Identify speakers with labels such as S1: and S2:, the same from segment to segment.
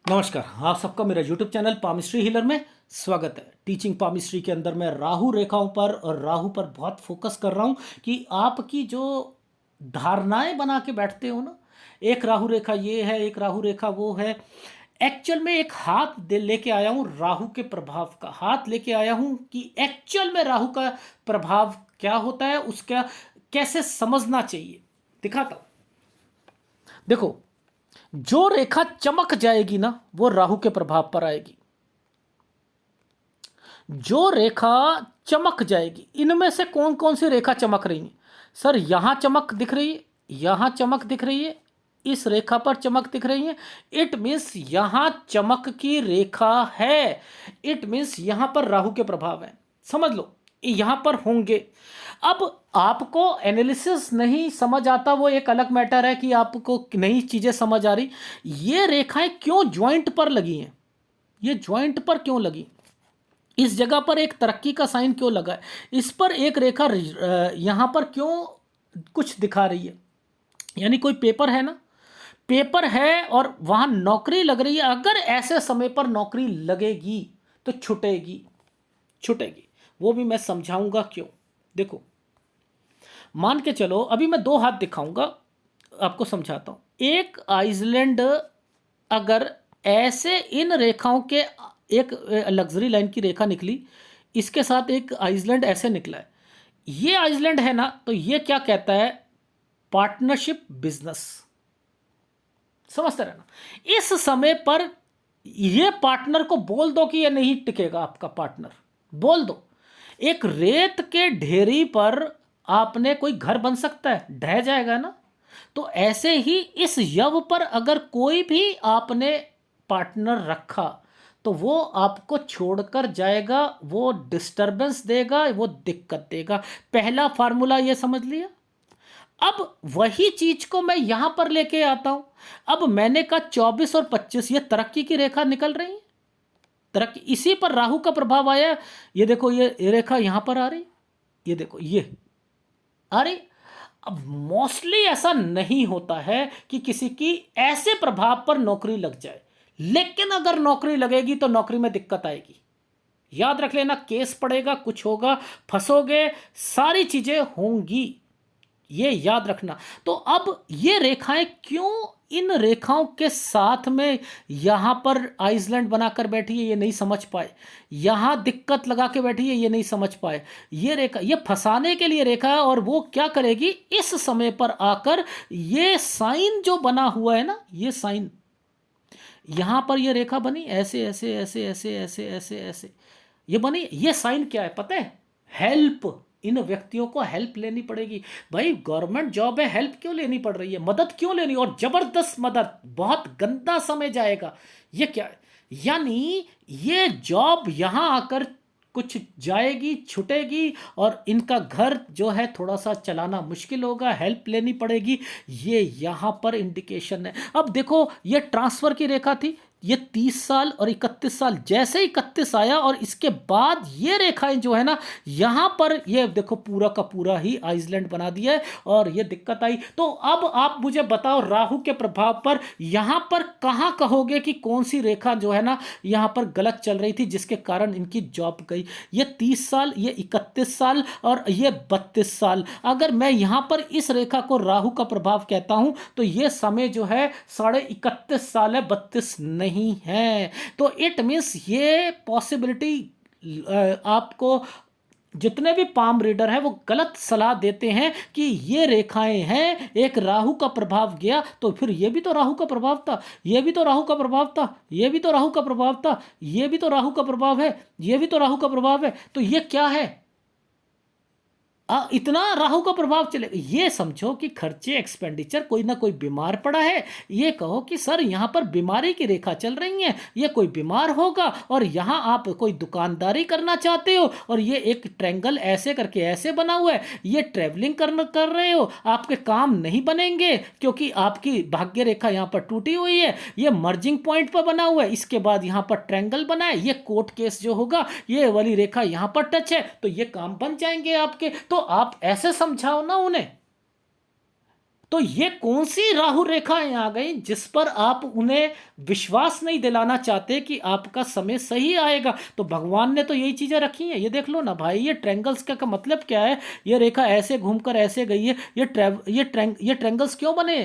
S1: नमस्कार, आप सबका मेरा यूट्यूब चैनल पामिस्ट्री हीलर में स्वागत है। टीचिंग पामिस्ट्री के अंदर मैं राहु रेखाओं पर और राहु पर बहुत फोकस कर रहा हूँ कि आपकी जो धारणाएं बना के बैठते हो ना, एक राहु रेखा ये है, एक राहु रेखा वो है। एक्चुअल में एक हाथ दे लेके आया हूँ, राहु के प्रभाव का हाथ लेके आया हूँ कि एक्चुअल में राहु का प्रभाव क्या होता है, उसका कैसे समझना चाहिए। दिखाता हूँ। देखो, जो रेखा चमक जाएगी ना वो राहु के प्रभाव पर आएगी। जो रेखा चमक जाएगी, इनमें से कौन कौन सी रेखा चमक रही है? सर, यहां चमक दिख रही है, यहां चमक दिख रही है, इस रेखा पर चमक दिख रही है। इट मीन्स यहां चमक की रेखा है। इट मीन्स यहां पर राहु के प्रभाव है। समझ लो, यहां पर होंगे। अब आपको एनालिसिस नहीं समझ आता, वो एक अलग मैटर है कि आपको नई चीजें समझ आ रही। ये रेखाएं क्यों ज्वाइंट पर लगी हैं? ये ज्वाइंट पर क्यों लगी? इस जगह पर एक तरक्की का साइन क्यों लगा है? इस पर एक रेखा यहां पर क्यों कुछ दिखा रही है? यानी कोई पेपर है ना, पेपर है और वहां नौकरी लग रही है। अगर ऐसे समय पर नौकरी लगेगी तो छुटेगी, छुटेगी। वो भी मैं समझाऊंगा क्यों। देखो, मान के चलो, अभी मैं दो हाथ दिखाऊंगा, आपको समझाता हूं। एक आइसलैंड अगर ऐसे इन रेखाओं के एक लग्जरी लाइन की रेखा निकली, इसके साथ एक आइसलैंड ऐसे निकला है, ये आइसलैंड है ना, तो ये क्या कहता है? Partnership business. समझते रहना। इस समय पर ये पार्टनर को बोल दो कि ये नहीं टिकेगा, आपका पार्टनर बोल दो। एक रेत के ढेरी पर आपने कोई घर बन सकता है? ढह जाएगा ना। तो ऐसे ही इस यव पर अगर कोई भी आपने पार्टनर रखा तो वो आपको छोड़कर जाएगा, वो डिस्टरबेंस देगा, वो दिक्कत देगा। पहला फार्मूला ये समझ लिया। अब वही चीज को मैं यहां पर लेके आता हूं। अब मैंने कहा 24 और 25 ये तरक्की की रेखा निकल रही है। तरक्की, इसी पर राहु का प्रभाव आया। ये देखो, ये रेखा यहां पर आ रही, ये देखो ये आ रही। अब मोस्टली ऐसा नहीं होता है कि किसी की ऐसे प्रभाव पर नौकरी लग जाए, लेकिन अगर नौकरी लगेगी तो नौकरी में दिक्कत आएगी। याद रख लेना, केस पड़ेगा, कुछ होगा, फंसोगे, सारी चीजें होंगी, ये याद रखना। तो अब ये रेखाएं क्यों इन रेखाओं के साथ में यहां पर आइसलैंड बनाकर बैठी है, ये नहीं समझ पाए। यहां दिक्कत लगा के बैठी है, ये नहीं समझ पाए। ये रेखा, ये फंसाने के लिए रेखा है। और वो क्या करेगी, इस समय पर आकर ये साइन जो बना हुआ है ना, ये साइन यहां पर ये रेखा बनी, ऐसे ऐसे ऐसे ऐसे ऐसे ऐसे ऐसे ये बनी। ये साइन क्या है पता है? हेल्प। इन व्यक्तियों को हेल्प लेनी पड़ेगी। भाई, गवर्नमेंट जॉब है, हेल्प क्यों लेनी पड़ रही है? मदद क्यों लेनी? और जबरदस्त मदद, बहुत गंदा समय जाएगा। ये क्या है? यानी ये जॉब यहां आकर कुछ जाएगी, छुटेगी, और इनका घर जो है थोड़ा सा चलाना मुश्किल होगा, हेल्प लेनी पड़ेगी। ये यहां पर इंडिकेशन है। अब देखो, ये ट्रांसफर की रेखा थी, ये 30 साल और 31 साल। जैसे 31 आया और इसके बाद ये रेखाएं जो है ना, यहां पर ये देखो पूरा का पूरा ही आइसलैंड बना दिया है और ये दिक्कत आई। तो अब आप मुझे बताओ, राहु के प्रभाव पर यहां पर कहां कहोगे कि कौन सी रेखा जो है ना यहां पर गलत चल रही थी, जिसके कारण इनकी जॉब गई? ये 30 साल, ये 31 साल और ये 32 साल। अगर मैं यहां पर इस रेखा को राहु का प्रभाव कहता हूं तो ये समय जो है 31.5 साल है, 32 नहीं है। तो इट मीन्स ये पॉसिबिलिटी आपको जितने भी पाम रीडर हैं वो गलत सलाह देते हैं कि ये रेखाएं हैं, एक राहु का प्रभाव गया तो फिर ये भी तो राहु का प्रभाव था, ये भी तो राहु का प्रभाव था, ये भी तो राहु का प्रभाव था, ये भी तो राहु का प्रभाव है, ये भी तो राहु का प्रभाव है। तो ये क्या है? इतना राहु का प्रभाव चलेगा? ये समझो कि खर्चे, एक्सपेंडिचर, कोई ना कोई बीमार पड़ा है। ये कहो कि सर यहां पर बीमारी की रेखा चल रही है, ये कोई बीमार होगा, और यहां आप कोई दुकानदारी करना चाहते हो और ये एक ट्रायंगल ऐसे करके ऐसे बना हुआ है, ये ट्रेवलिंग कर रहे हो, आपके काम नहीं बनेंगे क्योंकि आपकी भाग्य रेखा यहां पर टूटी हुई है। ये मर्जिंग पॉइंट पर बना हुआ है, इसके बाद यहां पर ट्रायंगल बना है, ये कोर्ट केस जो होगा, ये वाली रेखा यहां पर टच है, तो ये काम बन जाएंगे आपके। तो आप ऐसे समझाओ ना उन्हें। तो ये कौन सी राहु रेखाएं आ गई जिस पर आप उन्हें विश्वास नहीं दिलाना चाहते कि आपका समय सही आएगा? तो भगवान ने तो यही चीजें रखी हैं। ये देख लो ना भाई, ये ट्रैंगल्स का मतलब क्या है? ये रेखा ऐसे घूमकर ऐसे गई है, ये ट्रैंगल्स क्यों बने?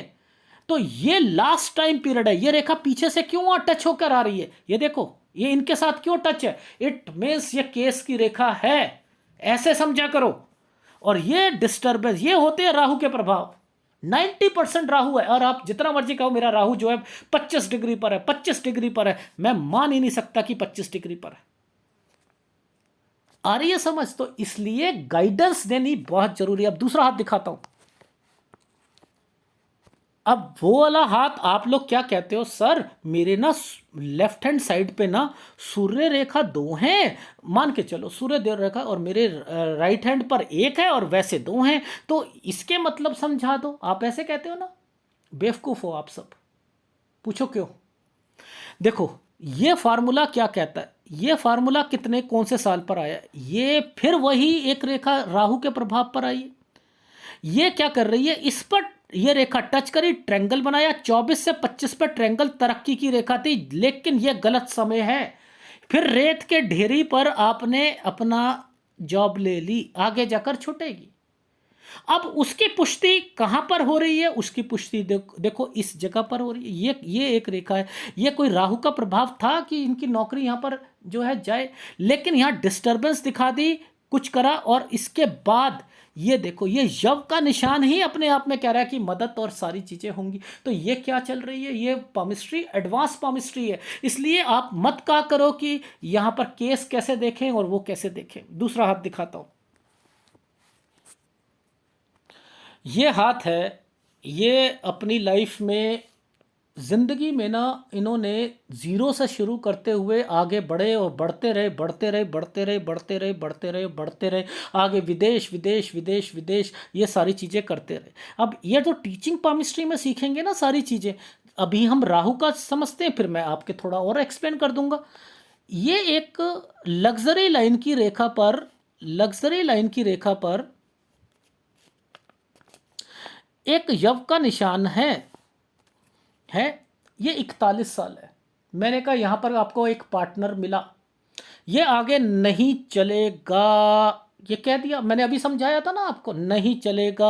S1: तो ये लास्ट टाइम पीरियड है। ये रेखा पीछे से क्यों टच होकर आ रही है? ये देखो, ये इनके साथ क्यों टच है? इट मीन्स ये केस की रेखा है, ऐसे समझा करो। और ये डिस्टर्बेंस, ये होते हैं राहु के प्रभाव। 90% राहु है, और आप जितना मर्जी कहो मेरा राहु जो है 25 डिग्री पर है, 25 डिग्री पर है, मैं मान ही नहीं सकता कि 25 डिग्री पर है। आ रही है समझ? तो इसलिए गाइडेंस देनी बहुत जरूरी है। अब दूसरा हाथ दिखाता हूं। अब वो वाला हाथ आप लोग क्या कहते हो, सर मेरे ना लेफ्ट हैंड साइड पे ना सूर्य रेखा 2 हैं, मान के चलो सूर्य देव रेखा, और मेरे राइट हैंड पर 1 है और वैसे 2 हैं, तो इसके मतलब समझा दो। आप ऐसे कहते हो ना, बेवकूफ हो आप सब। पूछो क्यों? देखो ये फार्मूला क्या कहता है, ये फार्मूला कितने कौन से साल पर आया? ये फिर वही एक रेखा राहु के प्रभाव पर आई है। ये क्या कर रही है, इस पर ये रेखा टच करी, ट्रैंगल बनाया। 24 से 25 पर ट्रैंगल तरक्की की रेखा थी, लेकिन यह गलत समय है। फिर रेत के ढेरी पर आपने अपना जॉब ले ली, आगे जाकर छूटेगी। अब उसकी पुष्टि कहां पर हो रही है? उसकी पुष्टि देखो इस जगह पर हो रही है। ये एक रेखा है। ये कोई राहु का प्रभाव था कि इनकी नौकरी यहां पर जो है जाए, लेकिन यहां डिस्टर्बेंस दिखा दी, कुछ करा, और इसके बाद ये देखो, ये यव का निशान ही अपने आप में कह रहा है कि मदद और सारी चीजें होंगी। तो ये क्या चल रही है? ये पामिस्ट्री, एडवांस पामिस्ट्री है। इसलिए आप मत कहा करो कि यहां पर केस कैसे देखें और वो कैसे देखें। दूसरा हाथ दिखाता हूं। ये हाथ है, ये अपनी लाइफ में, ज़िंदगी में ना, इन्होंने ज़ीरो से शुरू करते हुए आगे बढ़े और बढ़ते रहे, बढ़ते रहे, बढ़ते रहे, बढ़ते रहे, बढ़ते रहे, बढ़ते रहे, आगे विदेश विदेश विदेश विदेश, ये सारी चीज़ें करते रहे। अब ये जो टीचिंग पामिस्ट्री में सीखेंगे ना सारी चीज़ें, अभी हम राहु का समझते हैं, फिर मैं आपके थोड़ा और एक्सप्लेन कर दूंगा। ये एक लग्जरी लाइन की रेखा पर, लग्जरी लाइन की रेखा पर एक यव का निशान है। ये 41 साल है। मैंने कहा यहां पर आपको एक पार्टनर मिला, ये आगे नहीं चलेगा, ये कह दिया मैंने, अभी समझाया था ना आपको, नहीं चलेगा।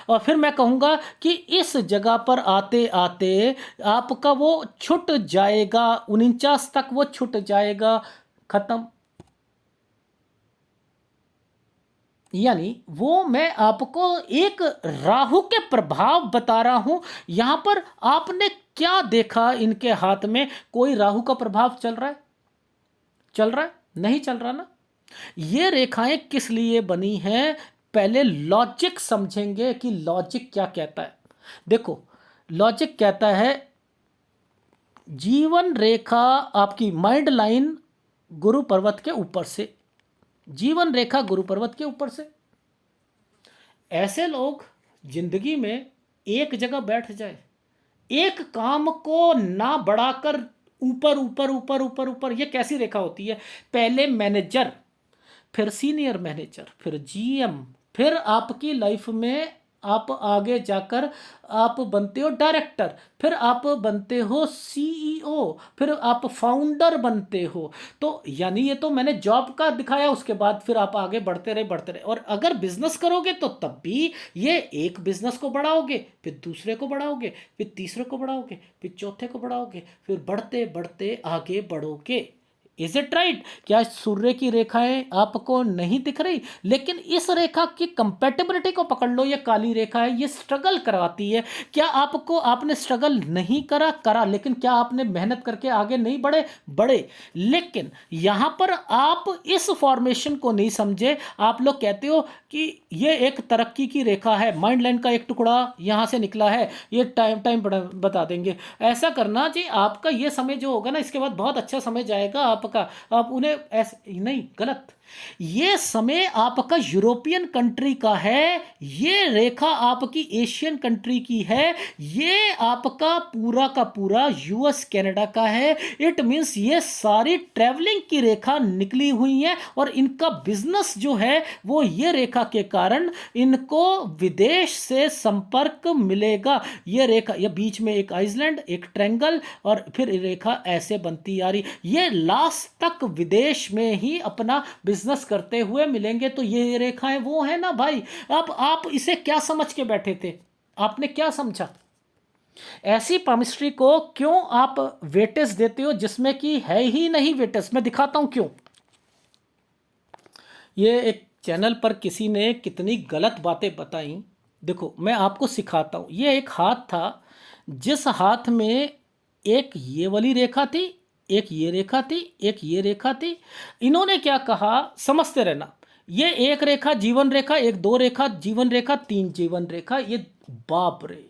S1: और फिर मैं कहूंगा कि इस जगह पर आते आते आपका वो छूट जाएगा, 49 तक वो छूट जाएगा, खत्म। यानी वो मैं आपको एक राहु के प्रभाव बता रहा हूं। यहां पर आपने क्या देखा, इनके हाथ में कोई राहु का प्रभाव चल रहा है? चल रहा है? नहीं चल रहा ना। ये रेखाएं किस लिए बनी हैं? पहले लॉजिक समझेंगे कि लॉजिक क्या कहता है। देखो लॉजिक कहता है, जीवन रेखा आपकी माइंड लाइन गुरु पर्वत के ऊपर से, जीवन रेखा गुरु पर्वत के ऊपर से। ऐसे लोग जिंदगी में एक जगह बैठ जाए, एक काम को ना बढ़ाकर ऊपर ऊपर ऊपर ऊपर ऊपर, ये कैसी रेखा होती है? पहले मैनेजर, फिर सीनियर मैनेजर, फिर जीएम, फिर आपकी लाइफ में आप आगे जाकर आप बनते हो डायरेक्टर, फिर आप बनते हो सीईओ, फिर आप फाउंडर बनते हो। तो यानी ये तो मैंने जॉब का दिखाया, उसके बाद फिर आप आगे बढ़ते रहे बढ़ते रहे। और अगर बिजनेस करोगे तो तब भी ये एक बिजनेस को बढ़ाओगे, फिर दूसरे को बढ़ाओगे, फिर तीसरे को बढ़ाओगे, फिर चौथे को बढ़ाओगे, फिर बढ़ते बढ़ते आगे बढ़ोगे। Is it right? क्या सूर्य की रेखाएं आपको नहीं दिख रही? लेकिन इस रेखा की कंपैटिबिलिटी को पकड़ लो, ये काली रेखा है, ये स्ट्रगल करवाती है। क्या आपको, आपने स्ट्रगल नहीं करा, लेकिन क्या आपने मेहनत करके आगे नहीं बढ़े? लेकिन यहां पर आप इस फॉर्मेशन को नहीं समझे। आप लोग कहते हो कि ये एक तरक्की की रेखा है, माइंड लाइन का एक टुकड़ा यहां से निकला है, ये टाइम बता देंगे। ऐसा करना जी, आपका ये समय जो होगा ना, इसके बाद बहुत अच्छा समय जाएगा, आप आपका, आप उन्हें ऐसे नहीं, गलत। ये समय आपका यूरोपियन कंट्री का है, ये रेखा आपकी एशियन कंट्री की है, ये आपका पूरा का पूरा यूएस कनाडा का है। इट मींस ये सारी ट्रैवलिंग की रेखा निकली हुई है और इनका बिजनेस जो है वो ये रेखा के कारण इनको विदेश से संपर्क मिलेगा। ये रेखा, ये बीच में एक आइसलैंड, एक ट्रायंगल, और फिर रेखा ऐसे बनती आ रही, ये लास्ट तक विदेश में ही अपना बिजनेस करते हुए मिलेंगे। तो ये रेखाएं वो है ना भाई। अब आप इसे क्या समझ के बैठे थे, आपने क्या समझा? ऐसी पामिस्ट्री को क्यों आप वेटेज देते हो जिसमें कि है ही नहीं वेटेज? मैं दिखाता हूं क्यों। ये एक चैनल पर किसी ने कितनी गलत बातें बताई, देखो मैं आपको सिखाता हूँ। ये एक हाथ था, जिस हाथ में एक ये वाली रेखा थी, एक ये रेखा थी, एक ये रेखा थी। इन्होंने क्या कहा, समझते रहना। ये एक रेखा जीवन रेखा, एक दो रेखा जीवन रेखा, तीन जीवन रेखा, ये बाप रे।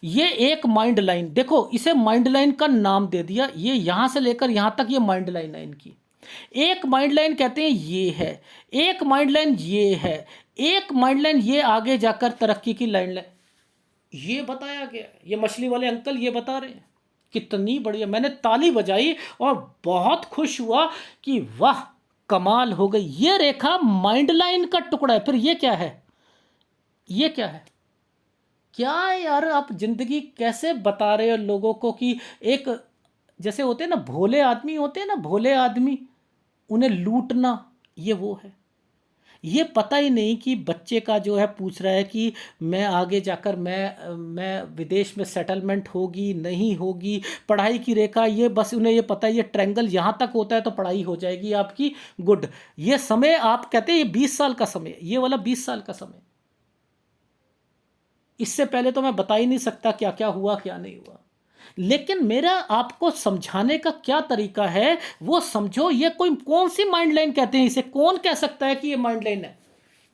S1: ये एक माइंड लाइन, देखो इसे माइंड लाइन का नाम दे दिया। ये यहाँ से लेकर यहाँ तक ये माइंड लाइन है इनकी। एक माइंड लाइन कहते हैं ये है, एक माइंड लाइन ये है, एक माइंड लाइन ये आगे जाकर तरक्की की लाइन ये बताया गया। ये मछली वाले अंकल ये बता रहे हैं, कितनी बढ़िया। मैंने ताली बजाई और बहुत खुश हुआ कि वाह कमाल हो गई। ये रेखा माइंड लाइन का टुकड़ा है। फिर ये क्या है, ये क्या है? क्या यार आप जिंदगी कैसे बता रहे हो लोगों को कि एक, जैसे होते हैं ना भोले आदमी, होते हैं ना भोले आदमी, उन्हें लूटना, ये वो है। ये पता ही नहीं कि बच्चे का जो है पूछ रहा है कि मैं आगे जाकर मैं विदेश में सेटलमेंट होगी नहीं होगी, पढ़ाई की रेखा, ये बस उन्हें ये पता है ये ट्रायंगल यहाँ तक होता है तो पढ़ाई हो जाएगी आपकी, गुड। ये समय आप कहते हैं ये 20 साल का समय, ये वाला 20 साल का समय, इससे पहले तो मैं बता ही नहीं सकता क्या क्या हुआ क्या नहीं हुआ। लेकिन मेरा आपको समझाने का क्या तरीका है वो समझो। ये कोई कौन सी माइंड लाइन कहते हैं, इसे कौन कह सकता है कि ये माइंड लाइन है?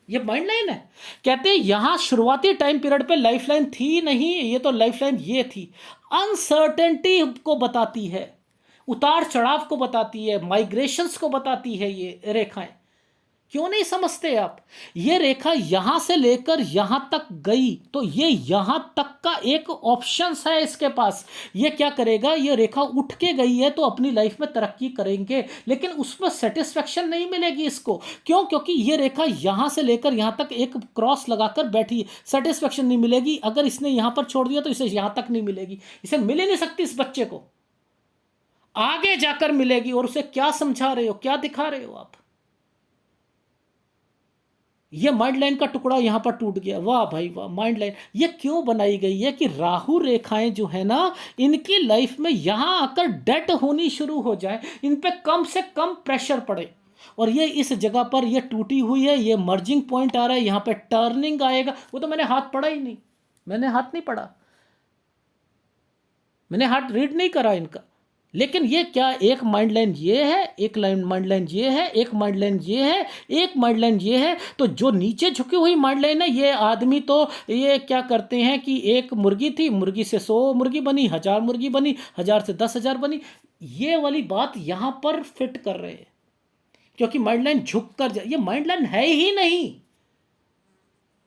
S1: ये माइंड लाइन है। कहते हैं यहां शुरुआती टाइम पीरियड पे लाइफ लाइन थी नहीं, ये तो लाइफ लाइन ये थी। अनसर्टेनिटी को बताती है, उतार चढ़ाव को बताती है, माइग्रेशंस को बताती है ये रेखाएं। क्यों नहीं समझते आप? ये रेखा यहां से लेकर यहां तक गई तो ये यहां तक का एक ऑप्शन है इसके पास। ये क्या करेगा, ये रेखा उठ के गई है तो अपनी लाइफ में तरक्की करेंगे, लेकिन उसमें सेटिस्फेक्शन नहीं मिलेगी इसको। क्यों? क्योंकि ये रेखा यहां से लेकर यहां तक एक क्रॉस लगाकर बैठी, सेटिस्फेक्शन नहीं मिलेगी। अगर इसने यहां पर छोड़ दिया तो इसे यहां तक नहीं मिलेगी, इसे मिल ही नहीं सकती इस बच्चे को, आगे जाकर मिलेगी। और उसे क्या समझा रहे हो, क्या दिखा रहे हो आप? ये माइंड लाइन का टुकड़ा यहां पर टूट गया, वाह भाई वाह। माइंड लाइन ये क्यों बनाई गई है कि राहु रेखाएं जो है ना, इनकी लाइफ में यहां आकर डेट होनी शुरू हो जाए, इन पे कम से कम प्रेशर पड़े। और ये इस जगह पर ये टूटी हुई है, ये मर्जिंग पॉइंट आ रहा है, यहां पे टर्निंग आएगा। वो तो मैंने हाथ पढ़ा ही नहीं, मैंने हाथ नहीं पढ़ा, मैंने हाथ रीड नहीं करा इनका। लेकिन ये क्या, एक माइंड लाइन ये है, एक लाइन माइंड लाइन ये है, एक माइंड लाइन ये है, एक माइंड लाइन ये है। तो जो नीचे झुकी हुई माइंड लाइन है, ये आदमी तो ये क्या करते हैं कि एक मुर्गी थी, मुर्गी से 100 मुर्गी बनी, 1000 मुर्गी बनी, 1000 से 10,000 बनी। ये वाली बात यहां पर फिट कर रहे हैं क्योंकि माइंड लाइन झुक कर जाए। ये माइंड लाइन है ही नहीं।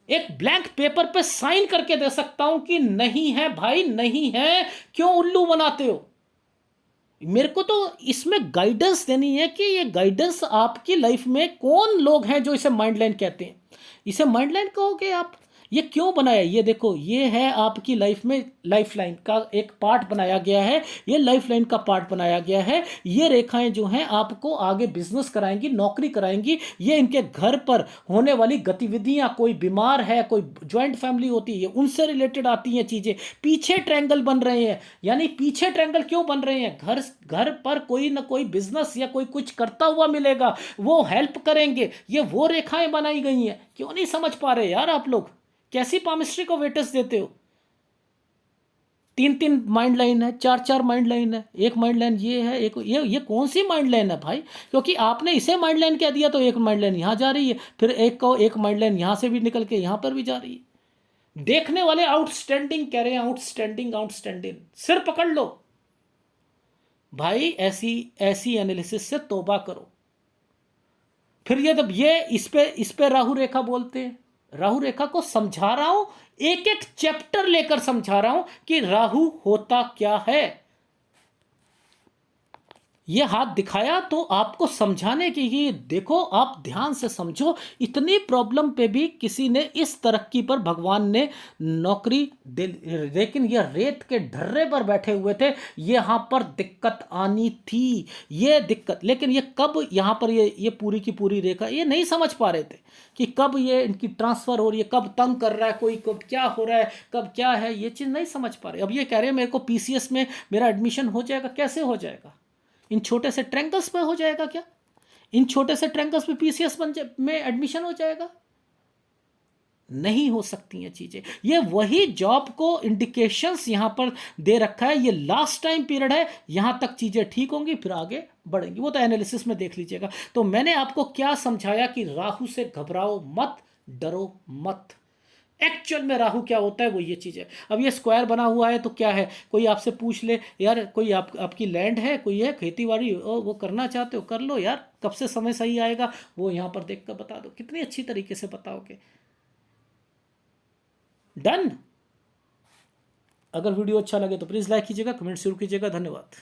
S1: एक ब्लैंक पेपर पे साइन करके दे सकता हूं कि नहीं है भाई, नहीं है। क्यों उल्लू बनाते हो? मेरे को तो इसमें गाइडेंस देनी है कि ये गाइडेंस आपकी लाइफ में कौन लोग हैं जो इसे माइंड लाइन कहते हैं। इसे माइंड लाइन कहोगे आप? ये क्यों बनाया? ये देखो, ये है आपकी लाइफ में लाइफ लाइन का एक पार्ट बनाया गया है, ये लाइफ लाइन का पार्ट बनाया गया है। ये रेखाएं जो हैं आपको आगे बिजनेस कराएंगी, नौकरी कराएंगी। ये इनके घर पर होने वाली गतिविधियां, कोई बीमार है, कोई ज्वाइंट फैमिली होती है, उनसे रिलेटेड आती हैं चीजें। पीछे ट्रायंगल बन रहे हैं, यानी पीछे ट्रायंगल क्यों बन रहे हैं? घर घर पर कोई ना कोई बिजनेस या कोई कुछ करता हुआ मिलेगा, वो हेल्प करेंगे। ये वो रेखाएं बनाई गई हैं। क्यों नहीं समझ पा रहे यार आप लोग? कैसी पामिस्ट्री को वेटेज देते हो? 3-3 माइंड लाइन है, 4-4 माइंड लाइन है, एक माइंड लाइन ये है, एक ये कौन सी माइंड लाइन है भाई? क्योंकि आपने इसे माइंड लाइन कह दिया तो एक माइंड लाइन यहां जा रही है, फिर एक को एक माइंड लाइन यहां से भी निकल के यहां पर भी जा रही है। देखने वाले आउटस्टैंडिंग कह रहे हैं, आउटस्टैंडिंग आउटस्टैंडिंग। सिर पकड़ लो, भाई ऐसी ऐसी एनालिसिस से तौबा करो। फिर ये जब ये इस पे राहु रेखा बोलते हैं, राहु रेखा को समझा रहा हूं, एक एक चैप्टर लेकर समझा रहा हूं कि राहु होता क्या है। ये हाथ दिखाया तो आपको समझाने की ही, देखो आप ध्यान से समझो, इतनी प्रॉब्लम पे भी किसी ने इस तरक्की पर भगवान ने नौकरी दे, लेकिन ये रेत के ढर्रे पर बैठे हुए थे, यहां पर दिक्कत आनी थी, ये दिक्कत। लेकिन ये कब यहां पर ये पूरी की पूरी रेखा ये नहीं समझ पा रहे थे कि कब ये इनकी ट्रांसफर हो रही है, कब तंग कर रहा है कोई, कब क्या हो रहा है, कब क्या है, ये चीज नहीं समझ पा रहे। अब ये कह रहे हैं मेरे को पीसीएस में मेरा एडमिशन हो जाएगा, कैसे हो जाएगा? इन छोटे से ट्रैंगल्स पे हो जाएगा क्या? इन छोटे से ट्रैंगल्स पे पीसीएस में एडमिशन हो जाएगा? नहीं हो सकती हैं चीजें। ये वही जॉब को इंडिकेशंस यहां पर दे रखा है, ये लास्ट टाइम पीरियड है, यहां तक चीजें ठीक होंगी फिर आगे बढ़ेंगी, वो तो एनालिसिस में देख लीजिएगा। तो मैंने आपको क्या समझाया कि राहु से घबराओ मत, डरो मत। एक्चुअल में राहु क्या होता है वो ये चीज़ है। अब ये स्क्वायर बना हुआ है तो क्या है, कोई आपसे पूछ ले यार कोई आपकी लैंड है, कोई है खेती बाड़ी वो करना चाहते हो कर लो यार, कब से समय सही आएगा वो यहाँ पर देख कर बता दो, कितनी अच्छी तरीके से बताओगे। डन। अगर वीडियो अच्छा लगे तो प्लीज़ लाइक कीजिएगा, कमेंट जरूर कीजिएगा। धन्यवाद।